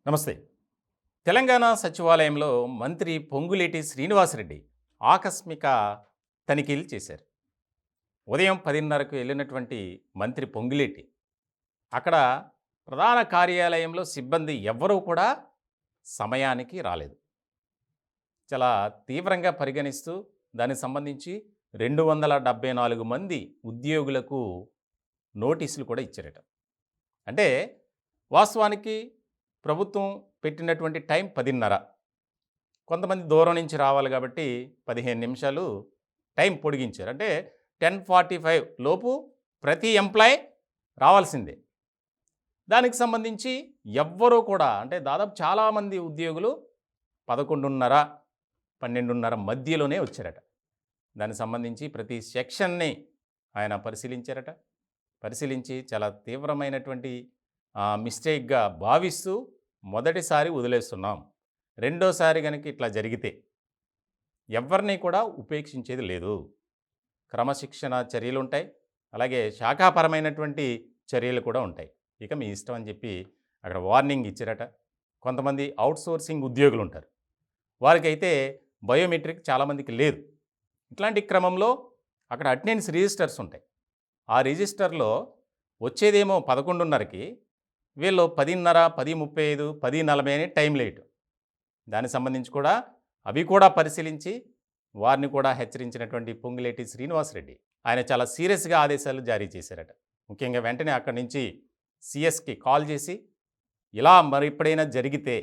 నమస్తే. తెలంగాణ సచివాలయంలో మంత్రి పొంగులేటి శ్రీనివాసరెడ్డి ఆకస్మిక తనిఖీలు చేశారు. ఉదయం 10:30కు వెళ్ళినటువంటి మంత్రి పొంగులేటి అక్కడ ప్రధాన కార్యాలయంలో సిబ్బంది ఎవ్వరూ కూడా సమయానికి రాలేదు. చాలా తీవ్రంగా పరిగణిస్తూ దానికి సంబంధించి 274 మంది ఉద్యోగులకు నోటీసులు కూడా ఇచ్చారట. అంటే వాస్తవానికి ప్రభుత్వం పెట్టినటువంటి టైం 10:30. కొంతమంది దూరం నుంచి రావాలి కాబట్టి 15 నిమిషాలు టైం పొడిగించారు. అంటే 10:45 లోపు ప్రతి ఎంప్లాయ్ రావాల్సిందే. దానికి సంబంధించి ఎవ్వరూ కూడా అంటే దాదాపు చాలామంది ఉద్యోగులు 11:30, 12:30 మధ్యలోనే వచ్చారట. దానికి సంబంధించి ప్రతి సెక్షన్ని ఆయన పరిశీలించారట. పరిశీలించి చాలా తీవ్రమైనటువంటి మిస్టేక్గా భావిస్తూ మొదటిసారి వదిలేస్తున్నాం, రెండోసారి కనుక ఇట్లా జరిగితే ఎవరిని కూడా ఉపేక్షించేది లేదు, క్రమశిక్షణ చర్యలు ఉంటాయి, అలాగే శాఖాపరమైనటువంటి చర్యలు కూడా ఉంటాయి, ఇక మీ ఇష్టం అని చెప్పి అక్కడ వార్నింగ్ ఇచ్చారట. కొంతమంది అవుట్సోర్సింగ్ ఉద్యోగులు ఉంటారు, వారికైతే బయోమెట్రిక్ చాలామందికి లేదు. ఇట్లాంటి క్రమంలో అక్కడ అటెండెన్స్ రిజిస్టర్స్ ఉంటాయి. ఆ రిజిస్టర్లో వచ్చేదేమో 11:30కి, వీళ్ళు 10:30, 10:35, 10:40 అని టైం లేట్. దానికి సంబంధించి కూడా అవి కూడా పరిశీలించి వారిని కూడా హెచ్చరించినటువంటి పొంగులేటి శ్రీనివాసరెడ్డి ఆయన చాలా సీరియస్గా ఆదేశాలు జారీ చేశారట. ముఖ్యంగా వెంటనే అక్కడి నుంచి సిఎస్కి కాల్ చేసి ఇలా మరి ఎప్పుడైనా జరిగితే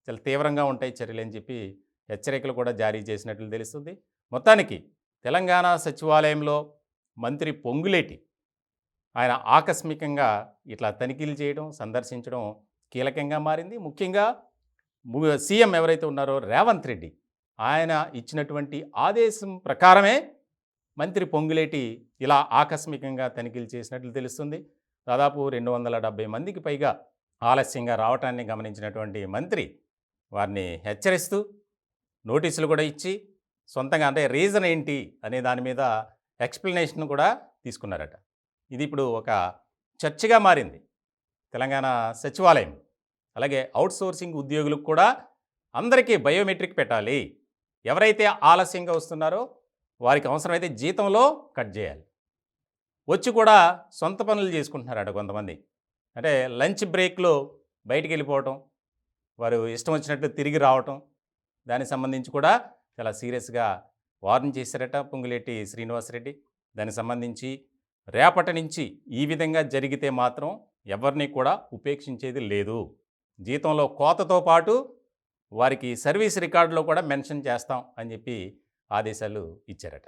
చాలా తీవ్రంగా ఉంటాయి చర్యలు అని చెప్పి హెచ్చరికలు కూడా జారీ చేసినట్లు తెలుస్తుంది. మొత్తానికి తెలంగాణ సచివాలయంలో మంత్రి పొంగులేటి ఆయన ఆకస్మికంగా ఇట్లా తనిఖీలు చేయడం, సందర్శించడం కీలకంగా మారింది. ముఖ్యంగా సీఎం ఎవరైతే ఉన్నారో రేవంత్ రెడ్డి ఆయన ఇచ్చినటువంటి ఆదేశం ప్రకారమే మంత్రి పొంగులేటి ఇలా ఆకస్మికంగా తనిఖీలు చేసినట్లు తెలుస్తుంది. దాదాపు 270 మందికి పైగా ఆలస్యంగా రావటాన్ని గమనించినటువంటి మంత్రి వారిని హెచ్చరిస్తూ నోటీసులు కూడా ఇచ్చి సొంతంగా అంటే రీజన్ ఏంటి అనే దాని మీద ఎక్స్ప్లెనేషన్ కూడా తీసుకున్నారట. ఇది ఇప్పుడు ఒక చర్చగా మారింది తెలంగాణ సచివాలయం. అలాగే అవుట్సోర్సింగ్ ఉద్యోగులకు కూడా అందరికీ బయోమెట్రిక్ పెట్టాలి, ఎవరైతే ఆలస్యంగా వస్తున్నారో వారికి అవసరమైతే జీతంలో కట్ చేయాలి. వచ్చి కూడా సొంత పనులు చేసుకుంటున్నారట కొంతమంది. అంటే లంచ్ బ్రేక్లో బయటికి వెళ్ళిపోవటం, వారు ఇష్టం వచ్చినట్టు తిరిగి రావటం, దానికి సంబంధించి కూడా చాలా సీరియస్గా వార్న్ చేశారట పొంగులేటి శ్రీనివాసరెడ్డి. దానికి సంబంధించి రేపటి నుంచి ఈ విధంగా జరిగితే మాత్రం ఎవరిని కూడా ఉపేక్షించేది లేదు, జీతంలో కోతతో పాటు వారికి సర్వీస్ రికార్డులో కూడా మెన్షన్ చేస్తాం అని చెప్పి ఆదేశాలు ఇచ్చారట.